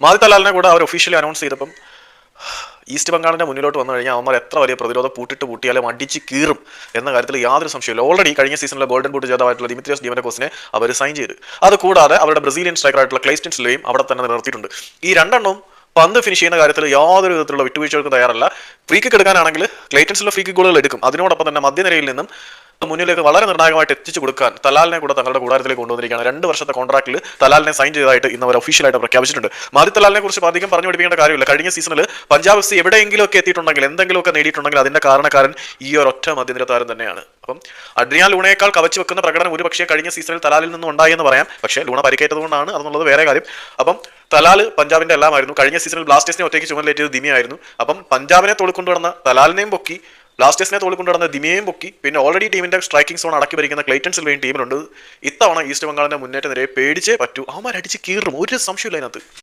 മാതി തലാലിനെ കൂടെ അവർ officially announce ചെയ്തപ്പം ഈസ്റ്റ് ബംഗാളിന്റെ മുന്നിലോട്ട് വന്നു കഴിഞ്ഞാൽ അവന്മാർ എത്ര വലിയ പ്രതിരോധം പൂട്ടിയാലും അടിച്ച് കീറും എന്ന കാര്യത്തിൽ യാതൊരു സംശയമില്ല. ഓൾറെഡി കഴിഞ്ഞ സീസണിലെ ഗോൾഡൻ ബൂട്ട് ജേതാവായിട്ടുള്ള ദിമിത്രിയോസ് ഡിമനക്കോസിനെ അവർ സൈൻ ചെയ്ത്. അതുകൂടാതെ അവരുടെ ബ്രസീലിയൻ സ്ട്രൈക്കറായിട്ടുള്ള ക്ലൈസ്റ്റൻ സിൽവയും അവിടെ തന്നെ നിർത്തിയിട്ടുണ്ട്. ഈ രണ്ടെണ്ണവും പന്ത് ഫിനിഷ് ചെയ്യുന്ന കാര്യത്തിൽ യാതൊരു വിധത്തിലുള്ള വിട്ടുവീഴ്ചകൾക്കും തയ്യാറല്ല. ഫ്രീ കിക്ക് എടുക്കാനാണെങ്കിൽ ക്ലൈറ്റൻസിലെ ഫ്രീ കിക്ക് ഗോളുകൾ എടുക്കും. അതിനോടൊപ്പം തന്നെ മധ്യനിരയിൽ നിന്നും മുന്നിലേക്ക് വളരെ നിർണായകമായിട്ട് എത്തിച്ചു കൊടുക്കാൻ തലാലിനെ കൂടെ തങ്ങളുടെ കൂടാരത്തിലേക്ക് കൊണ്ടുവന്നിരിക്കുകയാണ്. 2 വർഷത്തെ കോൺട്രാക്റ്റിൽ തലാലിനെ സൈൻ ചെയ്തതായിട്ട് ഇന്ന് അവർ ഒഫീഷ്യലായിട്ട് പ്രഖ്യാപിച്ചിട്ടുണ്ട്. മാതി തലാലിനെ കുറിച്ച് അധികം പറഞ്ഞു പഠിപ്പിക്കേണ്ട കാര്യമില്ല. കഴിഞ്ഞ സീസണിൽ പഞ്ചാബ് എഫ് സി എവിടെയെങ്കിലുമൊക്കെ എത്തിയിട്ടുണ്ടെങ്കിൽ, എന്തെങ്കിലുമൊക്കെ നേടിയിട്ടുണ്ടെങ്കിൽ അതിന്റെ കാരണക്കാരൻ ഈ ഒരൊറ്റ മധ്യനിര താരം തന്നെയാണ്. അപ്പം അഡ്രിയാൻ ലൂണയേക്കാൾ കവച്ചു വെക്കുന്ന പ്രകടനം ഒരു പക്ഷേ കഴിഞ്ഞ സീസണിൽ തലാലിൽ നിന്നും ഉണ്ടായി എന്ന് പറയാം. പക്ഷേ ലൂണ പരിക്കേറ്റതുകൊണ്ടാണ്, അതെന്നുള്ളത് വേറെ കാര്യം. അപ്പം തലാൽ പഞ്ചാബിന്റെ എല്ലാമായിരുന്നു. കഴിഞ്ഞ സീസണിൽ ബ്ലാസ്റ്റേഴ്സിനെ ഒറ്റയ്ക്ക് ചുമലിലേറ്റത് ദിമിയായിരുന്നു. അപ്പം പഞ്ചാബിനെ തോളിക്കൊണ്ടുവന്ന തലാലിനെയും പൊക്കി, ബ്ലാസ്റ്റേഴ്സിനെ തോളിക്കൊണ്ട് നടന്ന ദിമിയെയും പൊക്കി, പിന്നെ ഓൾറെഡി ടീമിന്റെ സ്ട്രൈക്കിംഗ് സോൺ അടക്കി ഭരിക്കുന്ന ക്ലൈറ്റൻ സിൽവയും ടീമിലുണ്ട്. ഇത്തവണ ഈസ്റ്റ് ബംഗാളിന്റെ മുന്നേറ്റ നിരയെ പേടിച്ചേ പറ്റൂ. അവന്മാർ അടിച്ച് കീറും, ഒരു സംശയമില്ല അതിനകത്ത്.